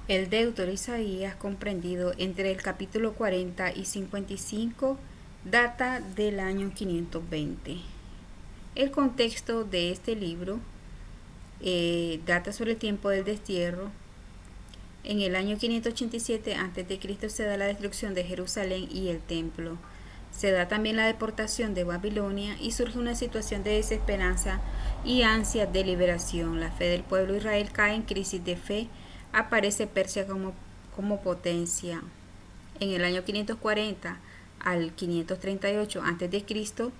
El Deutero Isaías, comprendido entre el capítulo 40 y 55, data del año 520. El contexto de este libro data sobre el tiempo del destierro. En el año 587 a.C. se da la destrucción de Jerusalén y el templo. Se da también la deportación de Babilonia y surge una situación de desesperanza y ansia de liberación. La fe del pueblo de Israel cae en crisis de fe. Aparece Persia como potencia. En el año 540 al 538 a.C.,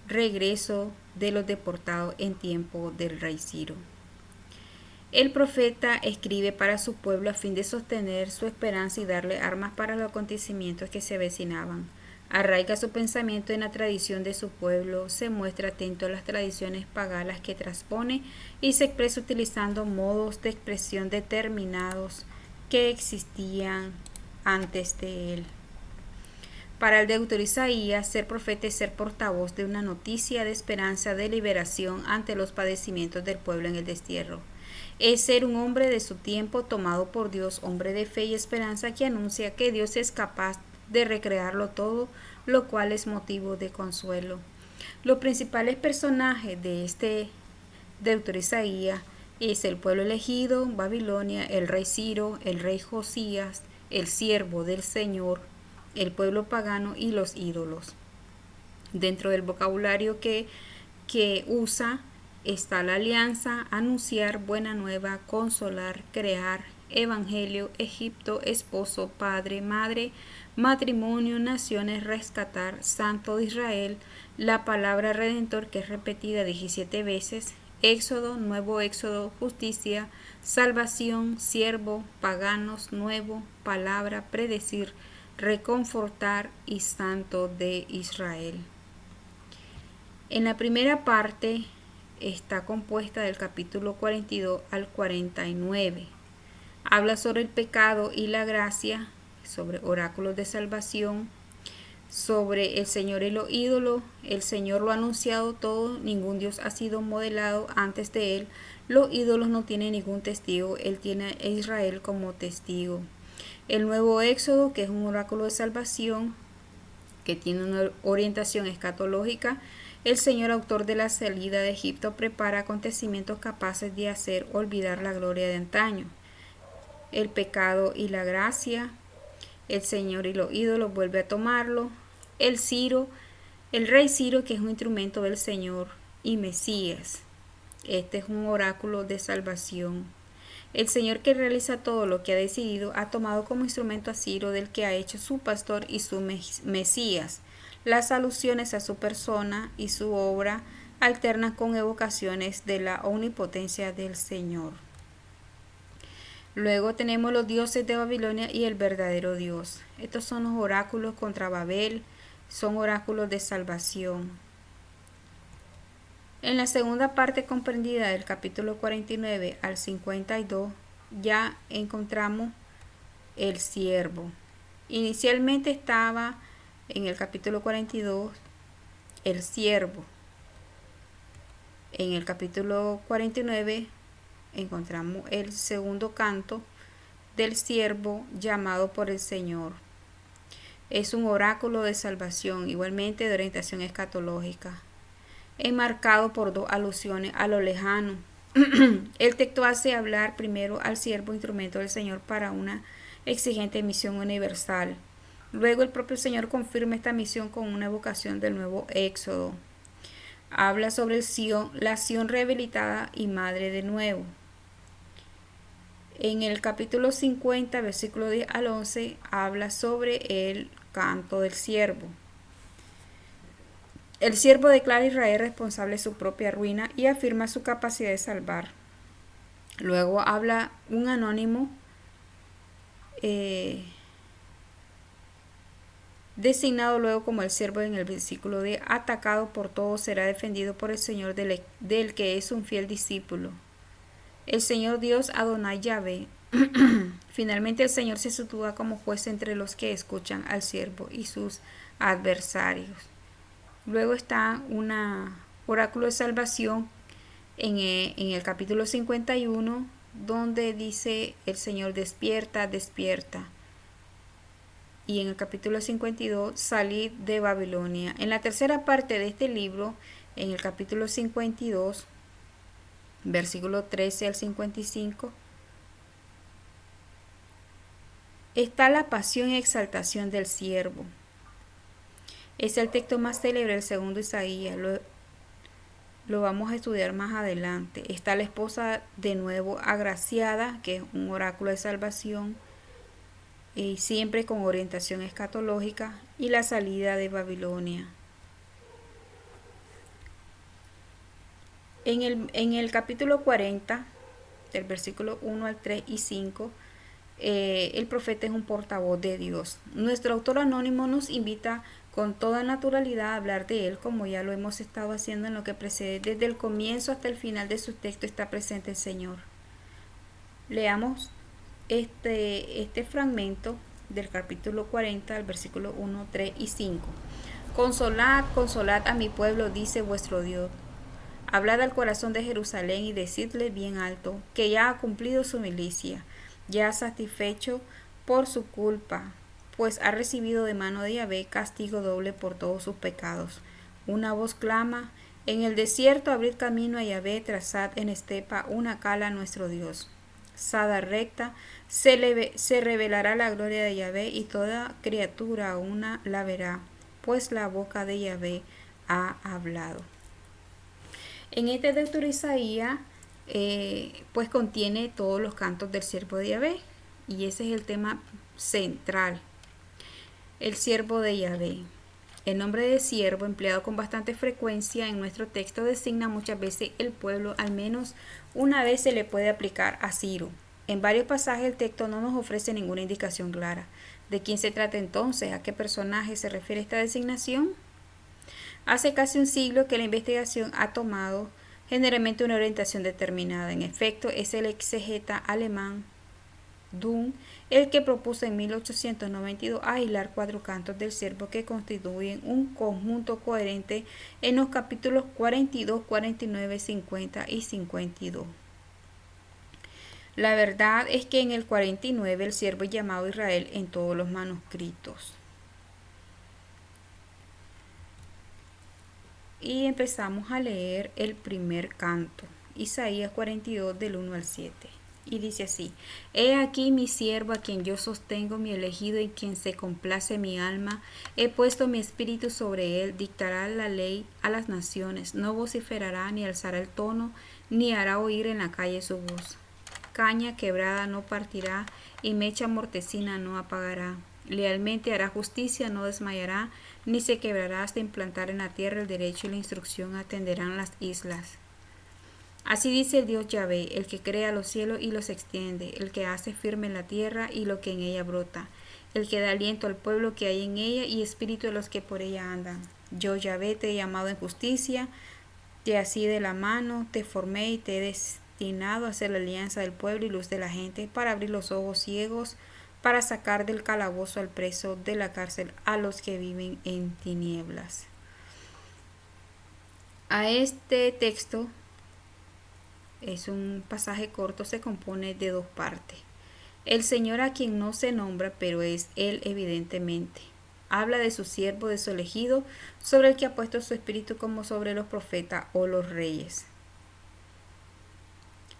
regreso de los deportados en tiempo del rey Ciro. El profeta escribe para su pueblo a fin de sostener su esperanza y darle armas para los acontecimientos que se avecinaban. Arraiga su pensamiento en la tradición de su pueblo, se muestra atento a las tradiciones paganas que transpone y se expresa utilizando modos de expresión determinados que existían antes de él. Para el Deutero Isaías, ser profeta es ser portavoz de una noticia de esperanza de liberación ante los padecimientos del pueblo en el destierro. Es ser un hombre de su tiempo tomado por Dios, hombre de fe y esperanza que anuncia que Dios es capaz de recrearlo todo, lo cual es motivo de consuelo. Los principales personajes de este Deutero Isaías es el pueblo elegido, Babilonia, el rey Ciro, el rey Josías, el siervo del Señor, el pueblo pagano y los ídolos. Dentro del vocabulario que usa está la alianza, anunciar, buena nueva, consolar, crear, evangelio, Egipto, esposo, padre, madre, matrimonio, naciones, rescatar, santo de Israel, la palabra redentor que es repetida 17 veces, éxodo, nuevo éxodo, justicia, salvación, siervo, paganos, nuevo, palabra, predecir, reconfortar y santo de Israel. En la primera parte está compuesta del capítulo 42 al 49. Habla sobre el pecado y la gracia, sobre oráculos de salvación, sobre el Señor y los ídolos. El Señor lo ha anunciado todo, ningún Dios ha sido modelado antes de él. Los ídolos no tienen ningún testigo, él tiene a Israel como testigo. El nuevo éxodo, que es un oráculo de salvación, que tiene una orientación escatológica. El Señor, autor de la salida de Egipto, prepara acontecimientos capaces de hacer olvidar la gloria de antaño. El pecado y la gracia. El Señor y los ídolos vuelve a tomarlo. El rey Ciro, que es un instrumento del Señor, y Mesías. Este es un oráculo de salvación. El Señor, que realiza todo lo que ha decidido, ha tomado como instrumento a Ciro, del que ha hecho su pastor y su Mesías. Las alusiones a su persona y su obra alternan con evocaciones de la omnipotencia del Señor. Luego tenemos los dioses de Babilonia y el verdadero Dios. Estos son los oráculos contra Babel, son oráculos de salvación. En la segunda parte comprendida del capítulo 49 al 52 ya encontramos el siervo. Inicialmente estaba en el capítulo 42 el siervo. En el capítulo 49 encontramos el segundo canto del siervo llamado por el Señor. Es un oráculo de salvación, igualmente de orientación escatológica, enmarcado por dos alusiones a lo lejano. El texto hace hablar primero al siervo, instrumento del Señor para una exigente misión universal. Luego el propio Señor confirma esta misión con una evocación del nuevo éxodo. Habla sobre la Sión rehabilitada y madre de nuevo. En el capítulo 50, versículo 10 al 11, habla sobre el canto del siervo. El siervo declara a Israel responsable de su propia ruina y afirma su capacidad de salvar. Luego habla un anónimo designado luego como el siervo en el versículo de atacado por todos será defendido por el Señor del que es un fiel discípulo. El Señor Dios Adonai Yahvé. Finalmente el Señor se sitúa como juez entre los que escuchan al siervo y sus adversarios. Luego está un oráculo de salvación en el capítulo 51 donde dice el Señor despierta, despierta. Y en el capítulo 52, salid de Babilonia. En la tercera parte de este libro, en el capítulo 52, versículo 13 al 55, está la pasión y exaltación del siervo. Es el texto más célebre del segundo Isaías. Lo vamos a estudiar más adelante. Está la esposa de nuevo agraciada, que es un oráculo de salvación, y siempre con orientación escatológica, y la salida de Babilonia. En el capítulo 40, del versículo 1 al 3 y 5, el profeta es un portavoz de Dios. Nuestro autor anónimo nos invita con toda naturalidad a hablar de él, como ya lo hemos estado haciendo en lo que precede. Desde el comienzo hasta el final de su texto está presente el Señor. Leamos este fragmento del capítulo 40, al versículo 1, 3 y 5. Consolad, consolad a mi pueblo, dice vuestro Dios. Hablad al corazón de Jerusalén y decidle bien alto que ya ha cumplido su milicia, ya ha satisfecho por su culpa, pues ha recibido de mano de Yahvé castigo doble por todos sus pecados. Una voz clama, en el desierto abrid camino a Yahvé, trazad en estepa una cala a nuestro Dios. Sada recta, se revelará la gloria de Yahvé y toda criatura una la verá, pues la boca de Yahvé ha hablado. En este texto de Isaías, pues contiene todos los cantos del siervo de Yahvé, y ese es el tema central. El siervo de Yahvé. El nombre de siervo, empleado con bastante frecuencia en nuestro texto, designa muchas veces el pueblo. Al menos una vez se le puede aplicar a Ciro. En varios pasajes el texto no nos ofrece ninguna indicación clara. ¿De quién se trata entonces? ¿A qué personaje se refiere esta designación? Hace casi un siglo que la investigación ha tomado generalmente una orientación determinada. En efecto, es el exegeta alemán Dunn el que propuso en 1892 aislar 4 cantos del siervo que constituyen un conjunto coherente en los capítulos 42, 49, 50 y 52. La verdad es que en el 49 el siervo es llamado Israel en todos los manuscritos. Y empezamos a leer el primer canto, Isaías 42 del 1 al 7. Y dice así: He aquí mi siervo a quien yo sostengo, mi elegido en quien se complace mi alma. He puesto mi espíritu sobre él, dictará la ley a las naciones. No vociferará, ni alzará el tono, ni hará oír en la calle su voz. Caña quebrada no partirá, y mecha mortecina no apagará. Lealmente hará justicia, no desmayará, ni se quebrará hasta implantar en la tierra el derecho y la instrucción atenderán las islas. Así dice el Dios Yahvé, el que crea los cielos y los extiende, el que hace firme la tierra y lo que en ella brota, el que da aliento al pueblo que hay en ella y espíritu a los que por ella andan. Yo Yahvé te he llamado en justicia, te así de la mano, te formé y te he destinado a hacer la alianza del pueblo y luz de la gente, para abrir los ojos ciegos, para sacar del calabozo al preso, de la cárcel a los que viven en tinieblas. A este texto, es un pasaje corto, se compone de 2 partes. El Señor, a quien no se nombra, pero es Él evidentemente, habla de su siervo, de su elegido, sobre el que ha puesto su espíritu, como sobre los profetas o los reyes.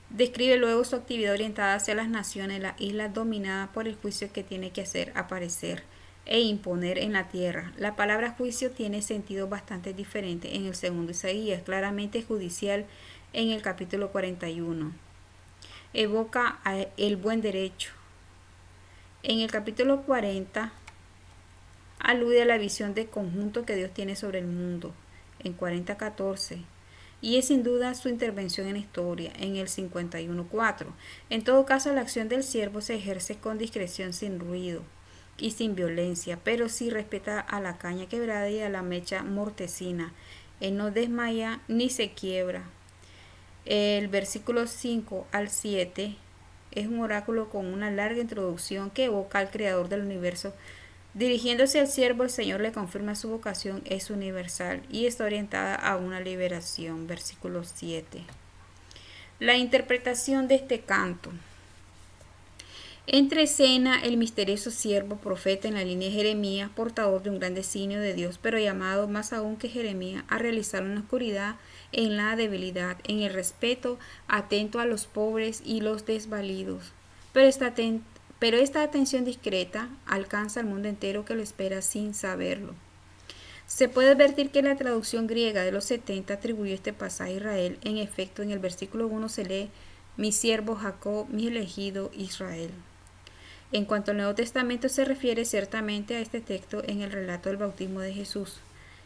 Describe luego su actividad orientada hacia las naciones, las islas dominadas por el juicio que tiene que hacer aparecer e imponer en la tierra. La palabra juicio tiene sentido bastante diferente en el segundo Isaías, claramente judicial en el capítulo 41. Evoca el buen derecho. En el capítulo 40 alude a la visión de conjunto que Dios tiene sobre el mundo, en 40:14. Y es sin duda su intervención en la historia, en el 51:4. En todo caso, la acción del siervo se ejerce con discreción, sin ruido y sin violencia, pero sí respeta a la caña quebrada y a la mecha mortecina. Él no desmaya ni se quiebra. El versículo 5 al 7 es un oráculo con una larga introducción que evoca al creador del universo. Dirigiéndose al siervo, el Señor le confirma su vocación es universal y está orientada a una liberación. Versículo 7. La interpretación de este canto. Entre escena el misterioso siervo profeta en la línea de Jeremías, portador de un gran designio de Dios, pero llamado más aún que Jeremías a realizarlo en la oscuridad, en la debilidad, en el respeto, atento a los pobres y los desvalidos. Pero esta atención discreta alcanza al mundo entero que lo espera sin saberlo. Se puede advertir que la traducción griega de los 70 atribuyó este pasaje a Israel. En efecto, en el versículo 1 se lee: mi siervo Jacob, mi elegido Israel. En cuanto al Nuevo Testamento, se refiere ciertamente a este texto en el relato del bautismo de Jesús,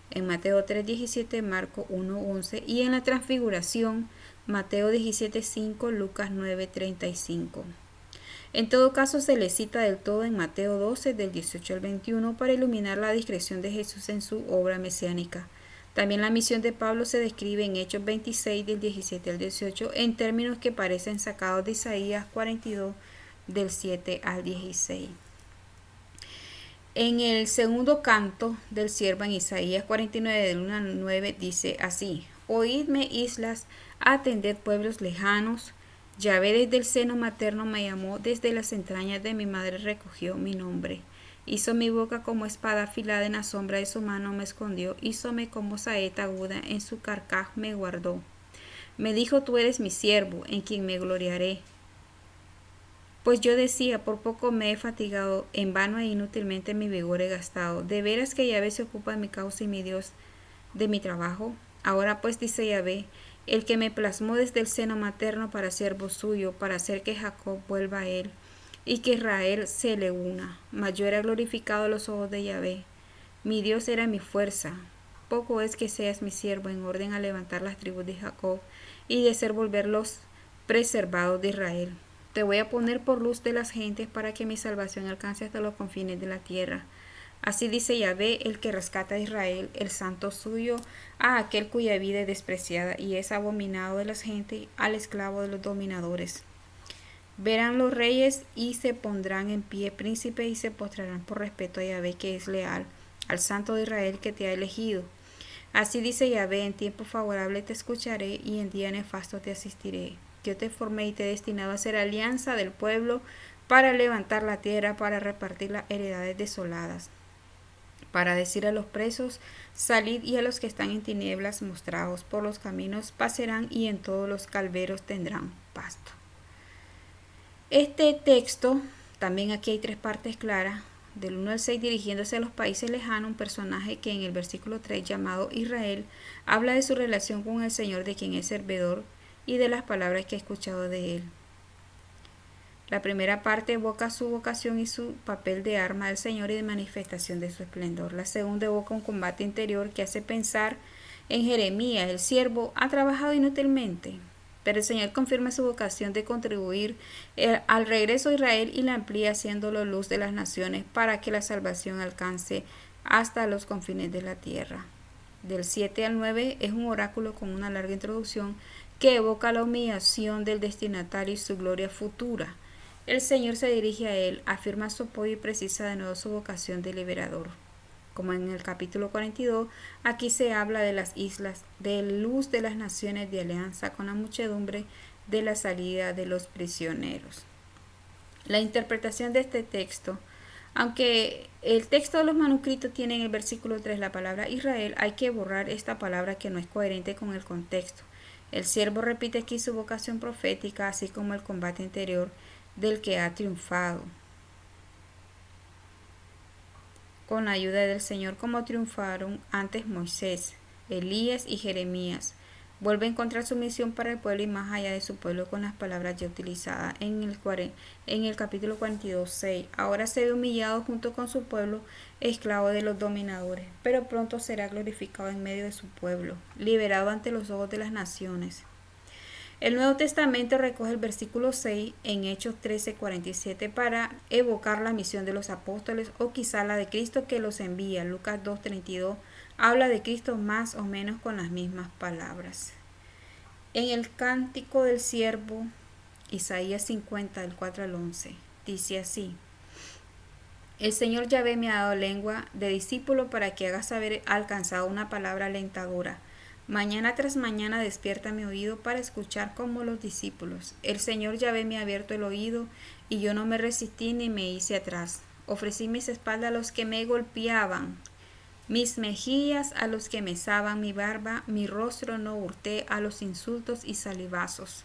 en Mateo 3:17, Marcos 1:11 y en la transfiguración, Mateo 17:5, Lucas 9:35. En todo caso, se le cita del todo en Mateo 12, del 18 al 21, para iluminar la discreción de Jesús en su obra mesiánica. También la misión de Pablo se describe en Hechos 26, del 17 al 18, en términos que parecen sacados de Isaías 42, del 7 al 16. En el segundo canto del siervo en Isaías 49, del 1 al 9, dice así: oídme, islas, atended, pueblos lejanos. Yahvé desde el seno materno me llamó, desde las entrañas de mi madre recogió mi nombre. Hizo mi boca como espada afilada, en la sombra de su mano me escondió, hízome como saeta aguda, en su carcaj me guardó. Me dijo: tú eres mi siervo, en quien me gloriaré. Pues yo decía: por poco me he fatigado, en vano e inútilmente mi vigor he gastado. ¿De veras que Yahvé se ocupa de mi causa y mi Dios de mi trabajo? Ahora pues, dice Yahvé, el que me plasmó desde el seno materno para siervo suyo, para hacer que Jacob vuelva a él y que Israel se le una. Mas yo era glorificado a los ojos de Yahvé. Mi Dios era mi fuerza. Poco es que seas mi siervo, en orden a levantar las tribus de Jacob y de hacer volver los preservados de Israel. Te voy a poner por luz de las gentes, para que mi salvación alcance hasta los confines de la tierra. Así dice Yahvé, el que rescata a Israel, el santo suyo, a aquel cuya vida es despreciada y es abominado de las gentes, al esclavo de los dominadores. Verán los reyes y se pondrán en pie, príncipes, y se postrarán por respeto a Yahvé, que es leal, al santo de Israel que te ha elegido. Así dice Yahvé: en tiempo favorable te escucharé y en día nefasto te asistiré. Yo te formé y te he destinado a ser alianza del pueblo, para levantar la tierra, para repartir las heredades desoladas, para decir a los presos: salid, y a los que están en tinieblas, mostraos. Por los caminos pasarán y en todos los calveros tendrán pasto. Este texto, también aquí hay tres partes claras. Del 1 al 6, dirigiéndose a los países lejanos, un personaje que en el versículo 3, llamado Israel, habla de su relación con el Señor, de quien es servidor, y de las palabras que ha escuchado de él. La primera parte evoca su vocación y su papel de arma del Señor y de manifestación de su esplendor. La segunda evoca un combate interior que hace pensar en Jeremías: el siervo ha trabajado inútilmente, pero el Señor confirma su vocación de contribuir al regreso de Israel y la amplía, haciéndolo luz de las naciones, para que la salvación alcance hasta los confines de la tierra. Del 7 al 9 es un oráculo con una larga introducción que evoca la humillación del destinatario y su gloria futura. El Señor se dirige a él, afirma su apoyo y precisa de nuevo su vocación de liberador. Como en el capítulo 42, aquí se habla de las islas, de luz de las naciones, de alianza con la muchedumbre, de la salida de los prisioneros. La interpretación de este texto: aunque el texto de los manuscritos tiene en el versículo 3 la palabra Israel, hay que borrar esta palabra, que no es coherente con el contexto. El siervo repite aquí su vocación profética, así como el combate interior del que ha triunfado, con la ayuda del Señor, como triunfaron antes Moisés, Elías y Jeremías. Vuelve a encontrar su misión para el pueblo y más allá de su pueblo, con las palabras ya utilizadas en el capítulo 42, 6. Ahora se ve humillado junto con su pueblo, esclavo de los dominadores, pero pronto será glorificado en medio de su pueblo, liberado ante los ojos de las naciones. El Nuevo Testamento recoge el versículo 6 en Hechos 13:47 para evocar la misión de los apóstoles, o quizá la de Cristo que los envía. Lucas 2:32 habla de Cristo más o menos con las mismas palabras. En el cántico del siervo, Isaías 50, del 4 al 11, dice así: el Señor Yahvé me ha dado lengua de discípulo, para que haga saber alcanzado una palabra alentadora, Mañana tras mañana despierta mi oído para escuchar como los discípulos. El Señor Yahvé me ha abierto el oído, y yo no me resistí ni me hice atrás. Ofrecí mis espaldas a los que me golpeaban, mis mejillas a los que mesaban mi barba, mi rostro no hurté a los insultos y salivazos.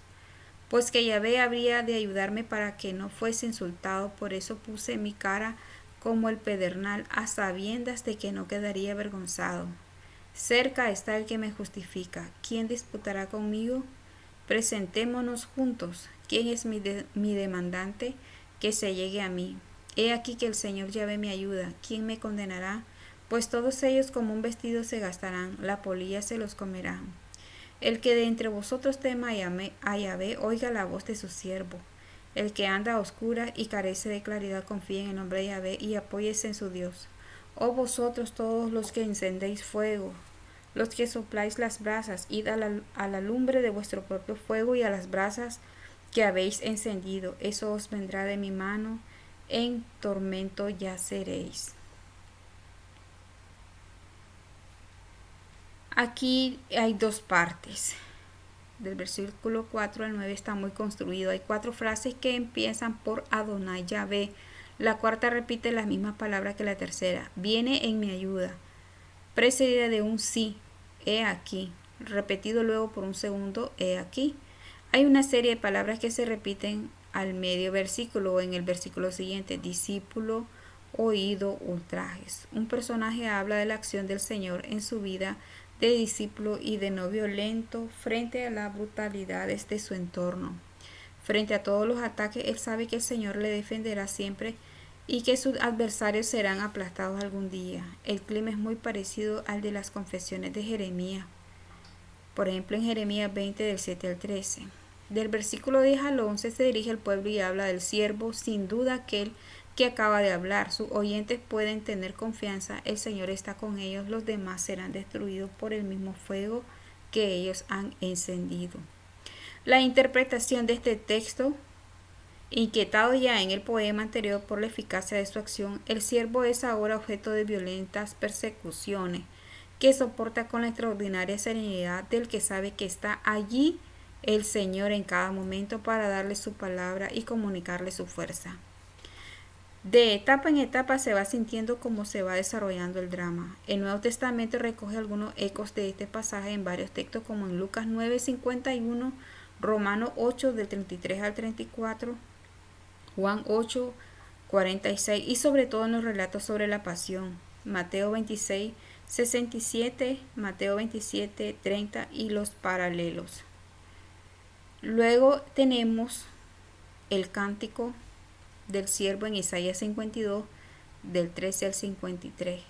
Pues que Yahvé habría de ayudarme para que no fuese insultado, por eso puse mi cara como el pedernal, a sabiendas de que no quedaría avergonzado. Cerca está el que me justifica. ¿Quién disputará conmigo? Presentémonos juntos. ¿Quién es mi demandante? Que se llegue a mí. He aquí que el Señor Yahvé me ayuda. ¿Quién me condenará? Pues todos ellos como un vestido se gastarán, la polilla se los comerá. El que de entre vosotros tema a Yahvé, oiga la voz de su siervo. El que anda a oscuras y carece de claridad, confíe en el nombre de Yahvé y apóyese en su Dios. Oh vosotros todos los que encendéis fuego, los que sopláis las brasas, id a la lumbre de vuestro propio fuego y a las brasas que habéis encendido. Eso os vendrá de mi mano, en tormento yaceréis. Aquí hay dos partes. Del versículo 4 al 9 está muy construido. Hay 4 frases que empiezan por Adonai Yahvé. La cuarta repite las mismas palabras que la tercera. Viene en mi ayuda, precedida de un sí, he aquí, repetido luego por un segundo, he aquí. Hay una serie de palabras que se repiten al medio versículo o en el versículo siguiente. Discípulo, oído, ultrajes. Un personaje habla de la acción del Señor en su vida de discípulo y de no violento frente a las brutalidades de su entorno. Frente a todos los ataques, él sabe que el Señor le defenderá siempre y que sus adversarios serán aplastados algún día. El clima es muy parecido al de las confesiones de Jeremías. Por ejemplo, en Jeremías 20, del 7 al 13. Del versículo 10 al 11 se dirige al pueblo y habla del siervo, sin duda aquel que acaba de hablar. Sus oyentes pueden tener confianza, el Señor está con ellos, los demás serán destruidos por el mismo fuego que ellos han encendido. La interpretación de este texto, inquietado ya en el poema anterior por la eficacia de su acción, el siervo es ahora objeto de violentas persecuciones, que soporta con la extraordinaria serenidad del que sabe que está allí el Señor en cada momento para darle su palabra y comunicarle su fuerza. De etapa en etapa se va sintiendo cómo se va desarrollando el drama. El Nuevo Testamento recoge algunos ecos de este pasaje en varios textos, como en Lucas 9:51, Romanos 8 del 33 al 34, Juan 8:46 y sobre todo en los relatos sobre la pasión, Mateo 26:67, Mateo 27:30 y los paralelos. Luego tenemos el cántico del siervo en Isaías 52, del 13 al 53.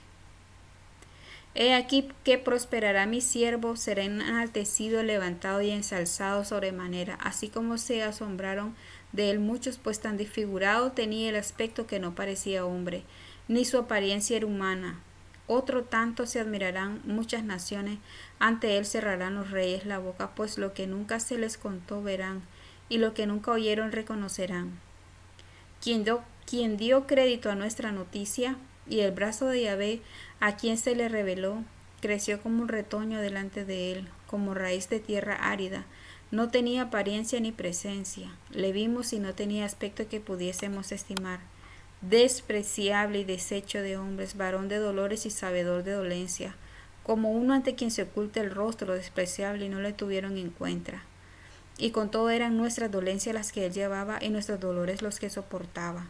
He aquí que prosperará mi siervo, será enaltecido, levantado y ensalzado sobremanera, así como se asombraron de él muchos, pues tan desfigurado tenía el aspecto que no parecía hombre, ni su apariencia era humana. Otro tanto se admirarán muchas naciones, ante él cerrarán los reyes la boca, pues lo que nunca se les contó verán, y lo que nunca oyeron reconocerán. Quien dio crédito a nuestra noticia, y el brazo de Yahvé, a quien se le reveló, creció como un retoño delante de él, como raíz de tierra árida. No tenía apariencia ni presencia. Le vimos y no tenía aspecto que pudiésemos estimar. Despreciable y deshecho de hombres, varón de dolores y sabedor de dolencia, como uno ante quien se oculta el rostro, despreciable, y no le tuvieron en cuenta. Y con todo eran nuestras dolencias las que él llevaba, y nuestros dolores los que soportaba.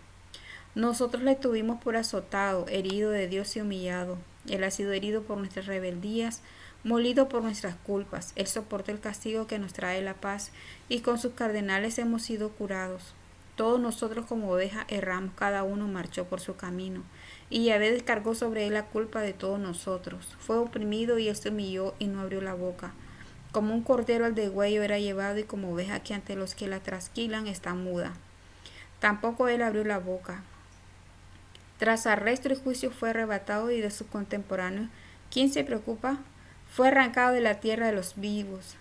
Nosotros le tuvimos por azotado, herido de Dios y humillado. Él ha sido herido por nuestras rebeldías, molido por nuestras culpas. Él soportó el castigo que nos trae la paz, y con sus cardenales hemos sido curados. Todos nosotros como ovejas erramos, cada uno marchó por su camino, y Yahvé descargó sobre él la culpa de todos nosotros. Fue oprimido y él se humilló y no abrió la boca. Como un cordero al degüello era llevado, y como oveja que ante los que la trasquilan está muda. Tampoco él abrió la boca. Tras arresto y juicio fue arrebatado, y de sus contemporáneos, ¿quién se preocupa? Fue arrancado de la tierra de los vivos.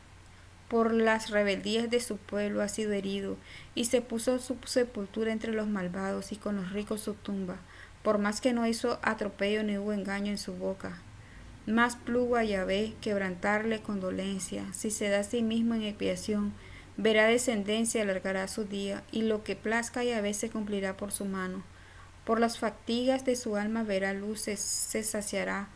Por las rebeldías de su pueblo ha sido herido, y se puso su sepultura entre los malvados, y con los ricos su tumba, por más que no hizo atropello ni hubo engaño en su boca. Más plugo a Yahvé quebrantarle condolencia. Si se da a sí mismo en expiación, verá descendencia, alargará su día, y lo que plazca a Yahvé se cumplirá por su mano. Por las fatigas de su alma verá luz, se saciará.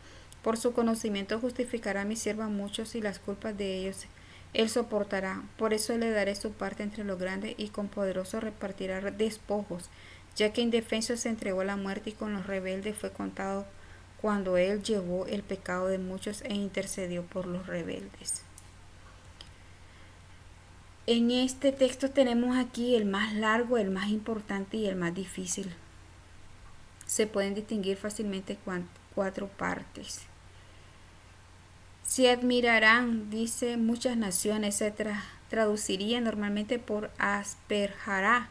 Por su conocimiento justificará a mi siervo a muchos, y las culpas de ellos él soportará. Por eso le daré su parte entre los grandes, y con poderoso repartirá despojos, ya que indefenso se entregó a la muerte, y con los rebeldes fue contado cuando él llevó el pecado de muchos e intercedió por los rebeldes. En este texto tenemos aquí el más largo, el más importante y el más difícil. Se pueden distinguir fácilmente 4 partes. Se admirarán, dice, muchas naciones, se traduciría normalmente por asperjará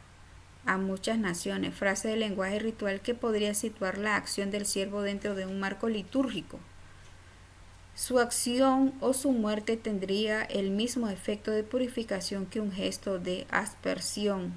a muchas naciones, frase de lenguaje ritual que podría situar la acción del siervo dentro de un marco litúrgico. Su acción o su muerte tendría el mismo efecto de purificación que un gesto de aspersión.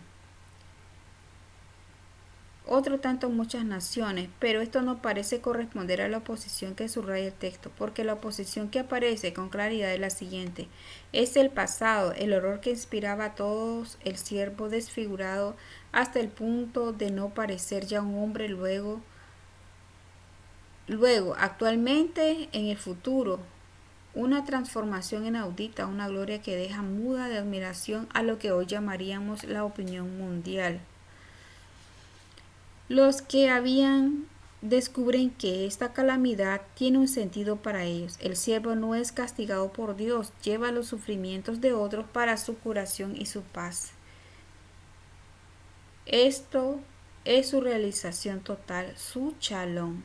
Otro tanto muchas naciones, pero esto no parece corresponder a la oposición que subraya el texto, porque la oposición que aparece con claridad es la siguiente: es el pasado, el horror que inspiraba a todos, el siervo desfigurado hasta el punto de no parecer ya un hombre, luego actualmente, en el futuro, una transformación inaudita, una gloria que deja muda de admiración a lo que hoy llamaríamos la opinión mundial. Los que habían descubren que esta calamidad tiene un sentido para ellos. El siervo no es castigado por Dios, lleva los sufrimientos de otros para su curación y su paz. Esto es su realización total, su shalom.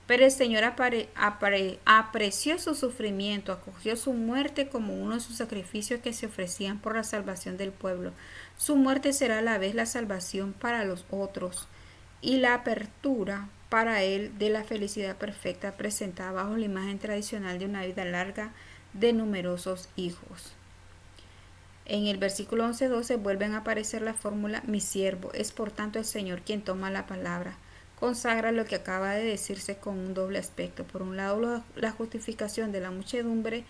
Pero el Señor apreció su sufrimiento, acogió su muerte como uno de sus sacrificios que se ofrecían por la salvación del pueblo. Su muerte será a la vez la salvación para los otros y la apertura para él de la felicidad perfecta presentada bajo la imagen tradicional de una vida larga de numerosos hijos. En el versículo 11-12 vuelven a aparecer la fórmula mi siervo. Es por tanto el Señor quien toma la palabra. Consagra lo que acaba de decirse con un doble aspecto. Por un lado, la justificación de la muchedumbre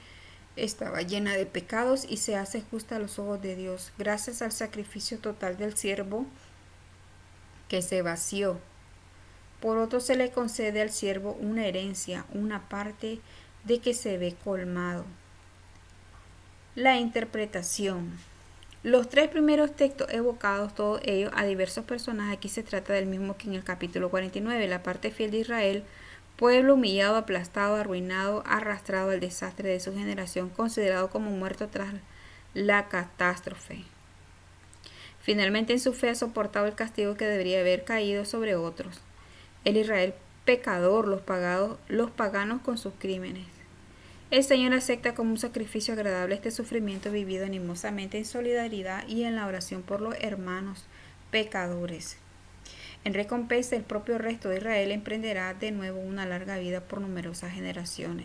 estaba llena de pecados y se hace justa a los ojos de Dios, gracias al sacrificio total del siervo que se vació. Por otro, se le concede al siervo una herencia, una parte de que se ve colmado. La interpretación. Los 3 primeros textos evocados, todos ellos a diversos personajes, aquí se trata del mismo que en el capítulo 49, la parte fiel de Israel, pueblo humillado, aplastado, arruinado, arrastrado al desastre de su generación, considerado como muerto tras la catástrofe. Finalmente en su fe ha soportado el castigo que debería haber caído sobre otros. El Israel pecador, los paganos con sus crímenes. El Señor acepta como un sacrificio agradable este sufrimiento vivido animosamente en solidaridad y en la oración por los hermanos pecadores. En recompensa, el propio resto de Israel emprenderá de nuevo una larga vida por numerosas generaciones.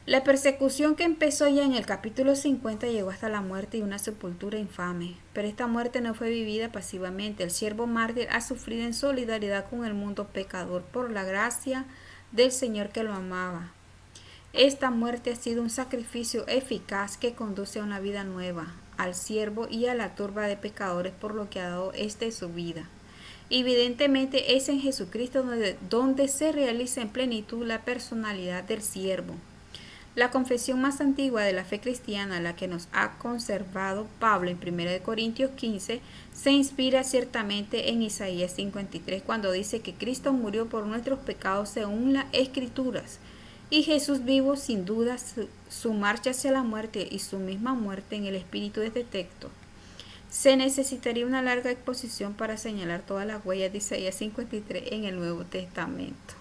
La persecución que empezó ya en el capítulo 50 llegó hasta la muerte y una sepultura infame, pero esta muerte no fue vivida pasivamente. El siervo mártir ha sufrido en solidaridad con el mundo pecador por la gracia del Señor que lo amaba. Esta muerte ha sido un sacrificio eficaz que conduce a una vida nueva, al siervo y a la turba de pecadores por lo que ha dado su vida. Evidentemente es en Jesucristo donde se realiza en plenitud la personalidad del siervo. La confesión más antigua de la fe cristiana, la que nos ha conservado Pablo en 1 Corintios 15, se inspira ciertamente en Isaías 53, cuando dice que Cristo murió por nuestros pecados según las Escrituras, y Jesús vivo, sin duda, su marcha hacia la muerte y su misma muerte en el espíritu de este texto. Se necesitaría una larga exposición para señalar todas las huellas de Isaías 53 en el Nuevo Testamento.